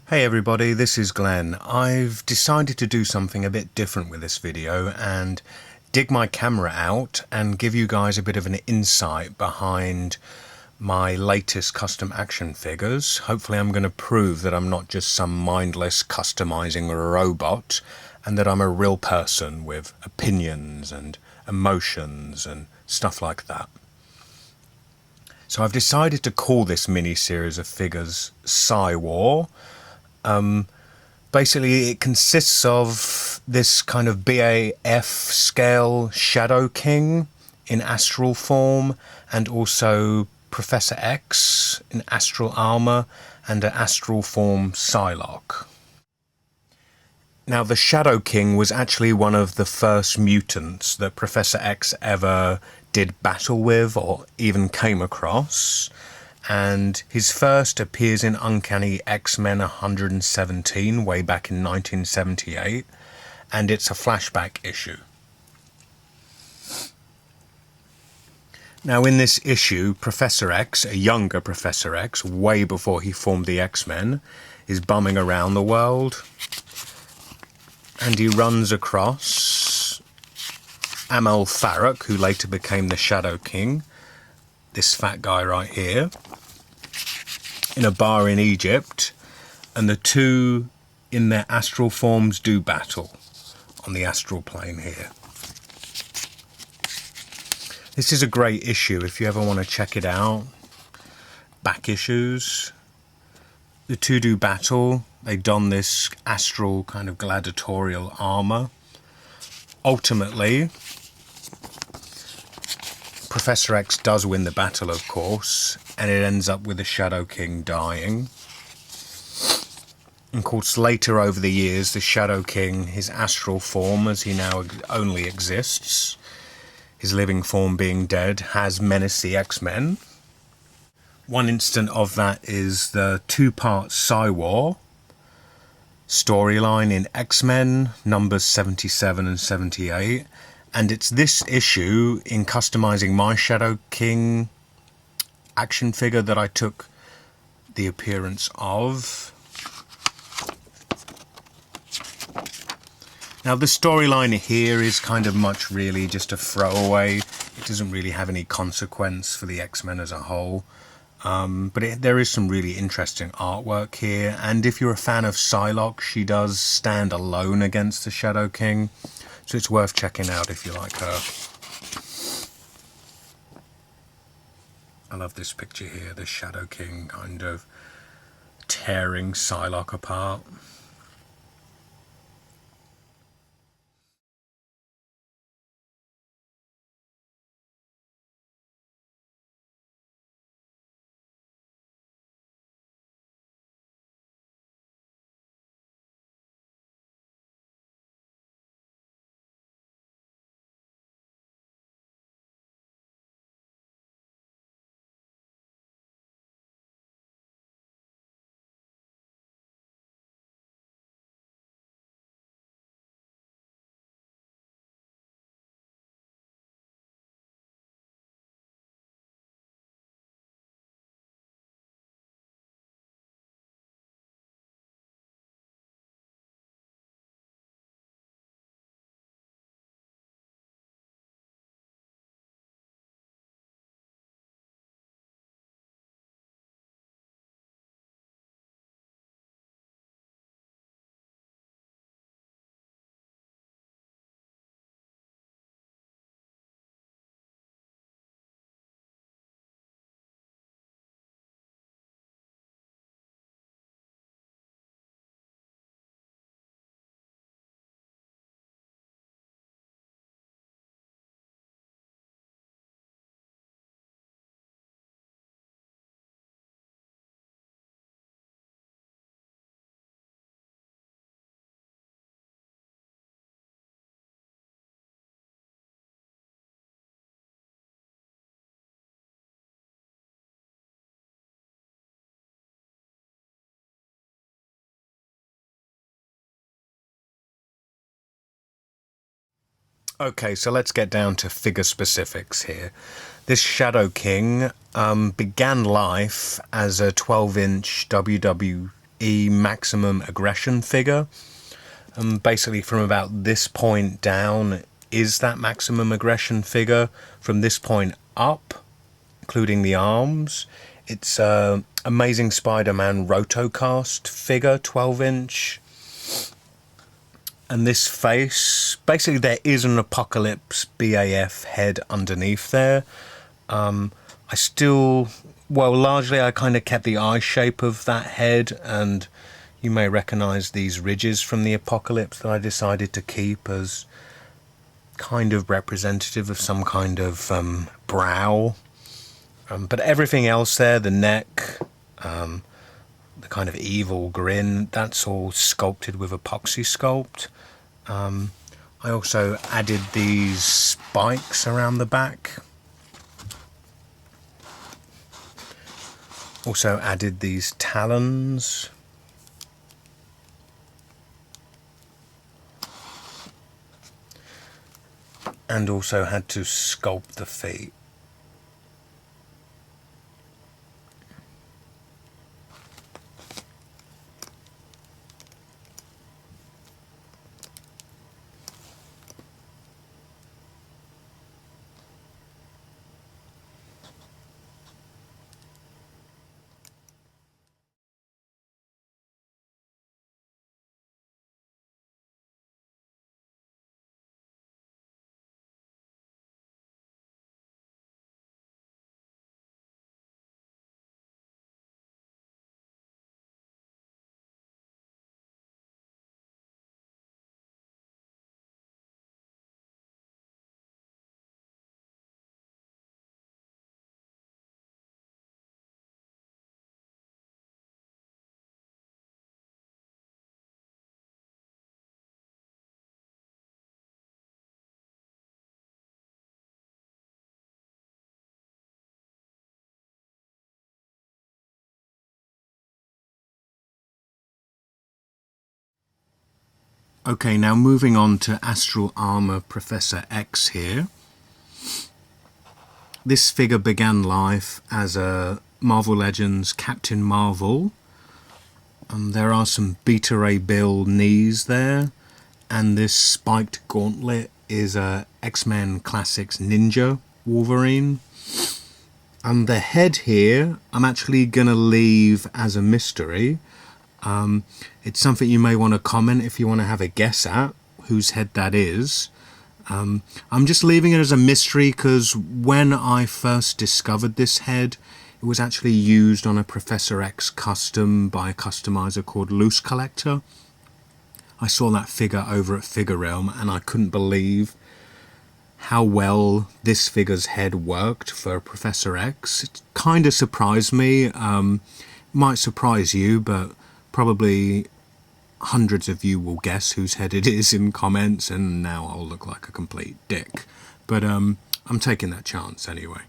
Hey everybody, this is Glenn. I've decided to do something a bit different with this video and dig my camera out and give you guys a bit of an insight behind my latest custom action figures. Hopefully I'm going to prove that I'm not just some mindless customizing robot and that I'm a real person with opinions and emotions and stuff like that. So I've decided to call this mini-series of figures PSI-WAR. Basically, it consists of this kind of BAF scale Shadow King in Astral form, and also Professor X in Astral armor, and an Astral form Psylocke. Now, the Shadow King was actually one of the first mutants that Professor X ever did battle with or even came across. And his first appears in Uncanny X-Men 117 way back in 1978, and it's a flashback issue. Now in this issue, Professor X, a younger Professor X, way before he formed the X-Men, is bumming around the world, and he runs across Amel Farrak, who later became the Shadow King, this fat guy right here, in a bar in Egypt, and the two in their astral forms do battle on the astral plane here. This is a great issue if you ever want to check it out. Back issues. The two do battle. They don this astral kind of gladiatorial armor. Ultimately, Professor X does win the battle, of course, and it ends up with the Shadow King dying. Of course, later over the years, the Shadow King, his astral form, as he now only exists, his living form being dead, has menaced the X-Men. One instant of that is the two-part PSI-WAR storyline in X-Men, numbers 77 and 78. And it's this issue in customizing my Shadow King action figure that I took the appearance of. Now the storyline here is kind of much really just a throwaway. It doesn't really have any consequence for the X-Men as a whole. But there is some really interesting artwork here. And if you're a fan of Psylocke, she does stand alone against the Shadow King. So it's worth checking out if you like her. I love this picture here, the Shadow King kind of tearing Psylocke apart. Okay, so let's get down to figure specifics here. This Shadow King began life as a 12-inch PSI maximum aggression figure. Basically from about this point down is that maximum aggression figure. From this point up, including the arms, it's Amazing Spider-Man rotocast figure, 12-inch. And this face, basically there is an Apocalypse BAF head underneath there. I still, well, largely I kind of kept the eye shape of that head, and you may recognize these ridges from the Apocalypse that I decided to keep as kind of representative of some kind of brow. But everything else there, the neck, the kind of evil grin, that's all sculpted with epoxy sculpt. I also added these spikes around the back. Also added these talons. And also had to sculpt the feet. Okay, now moving on to Astral Armor Professor X here. This figure began life as a Marvel Legends Captain Marvel. There are some Beta Ray Bill knees there, and this spiked gauntlet is a X-Men Classics Ninja Wolverine. The head here I'm actually gonna leave as a mystery. It's something you may want to comment if you want to have a guess at whose head that is. I'm just leaving it as a mystery because when I first discovered this head, it was actually used on a Professor X custom by a customizer called Loose Collector. I saw that figure over at Figure Realm and I couldn't believe how well this figure's head worked for Professor X. It kind of surprised me. Might surprise you, but probably hundreds of you will guess whose head it is in comments, and now I'll look like a complete dick. But I'm taking that chance anyway.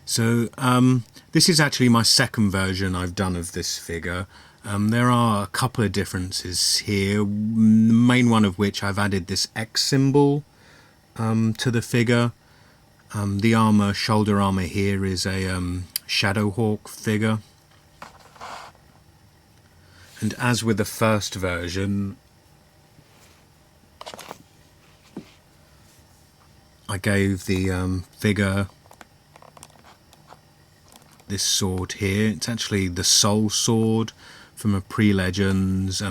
So this is actually my second version I've done of this figure. There are a couple of differences here, the main one of which I've added this X symbol to the figure. The armor, shoulder armor here is a Shadowhawk figure. And as with the first version, I gave the figure this sword here. It's actually the Soul Sword from a Pre-Legends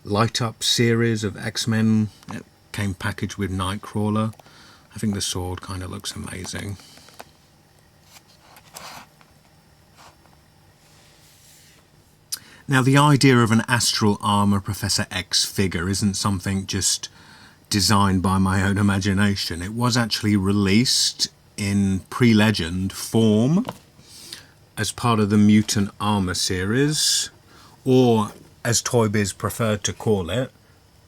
Light Up series of X-Men. It came packaged with Nightcrawler. I think the sword kind of looks amazing. Now, the idea of an Astral Armor Professor X figure isn't something just designed by my own imagination. It was actually released in Pre-Legend form as part of the Mutant Armor series, or as Toy Biz preferred to call it,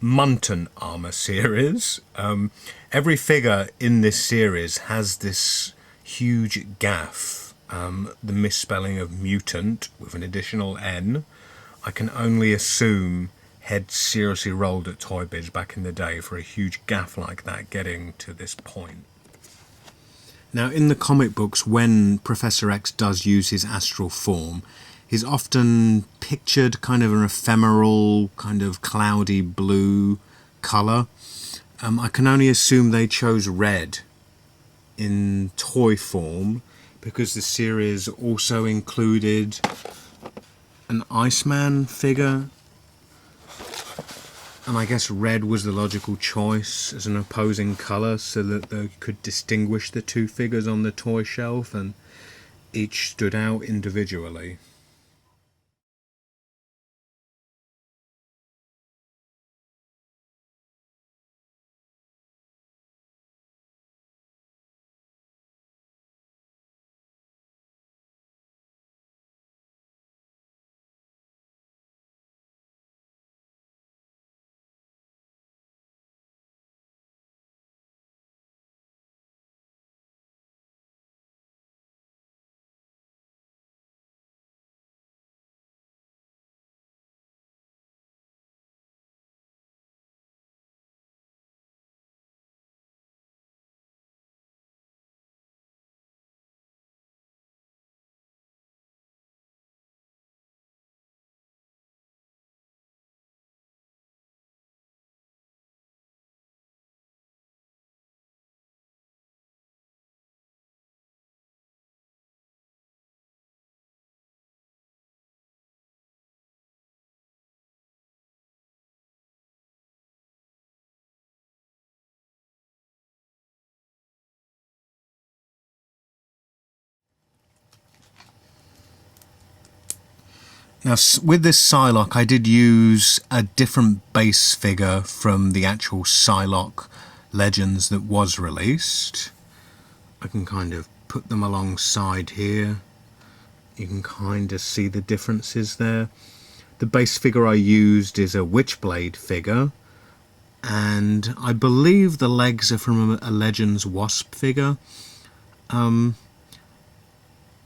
Muntant Armor series. Every figure in this series has this huge gaff, the misspelling of mutant with an additional N. I can only assume heads seriously rolled at Toy Biz back in the day for a huge gaff like that getting to this point. Now, in the comic books, when Professor X does use his astral form, He's often pictured kind of an ephemeral, kind of cloudy blue colour. I can only assume they chose red in toy form because the series also included an Iceman figure, and I guess red was the logical choice as an opposing colour so that they could distinguish the two figures on the toy shelf, and each stood out individually. Now, with this Psylocke, I did use a different base figure from the actual Psylocke Legends that was released. I can kind of put them alongside here. You can kind of see the differences there. The base figure I used is a Witchblade figure, and I believe the legs are from a Legends Wasp figure.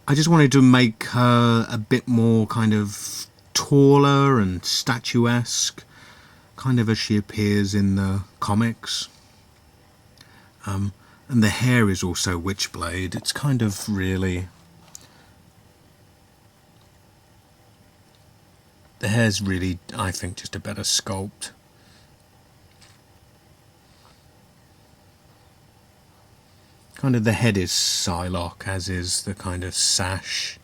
I just wanted to make her a bit more kind of taller and statuesque, kind of as she appears in the comics. And the hair is also Witchblade. It's kind of really... the hair's really, I think, just a better sculpt. Kind of the head is Psylocke, as is the kind of sash.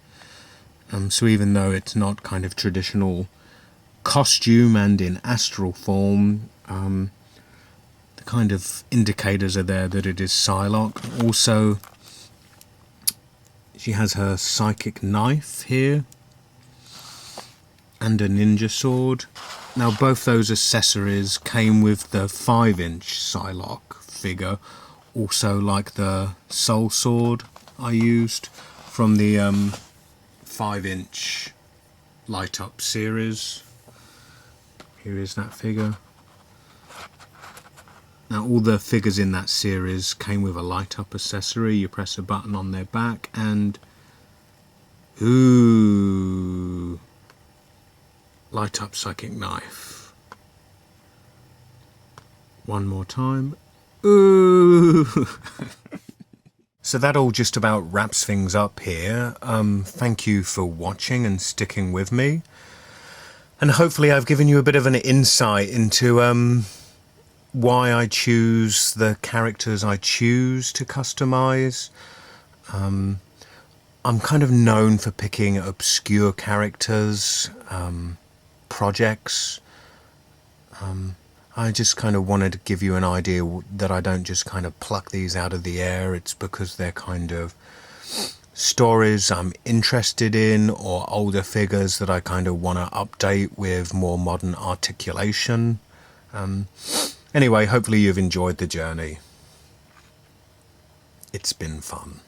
So even though it's not kind of traditional costume and in astral form, the kind of indicators are there that it is Psylocke. Also, she has her psychic knife here and a ninja sword. Now both those accessories came with the 5-inch Psylocke figure, also like the soul sword I used from the 5-inch light up series. Here is that figure. Now all the figures in that series came with a light up accessory. You press a button on their back and ooh, light up psychic knife. One more time. Ooh. So that all just about wraps things up here. Thank you for watching and sticking with me. And hopefully I've given you a bit of an insight into why I choose the characters I choose to customize. I'm kind of known for picking obscure characters, projects. I just kind of wanted to give you an idea that I don't just kind of pluck these out of the air. It's because they're kind of stories I'm interested in, or older figures that I kind of want to update with more modern articulation. Anyway, hopefully you've enjoyed the journey. It's been fun.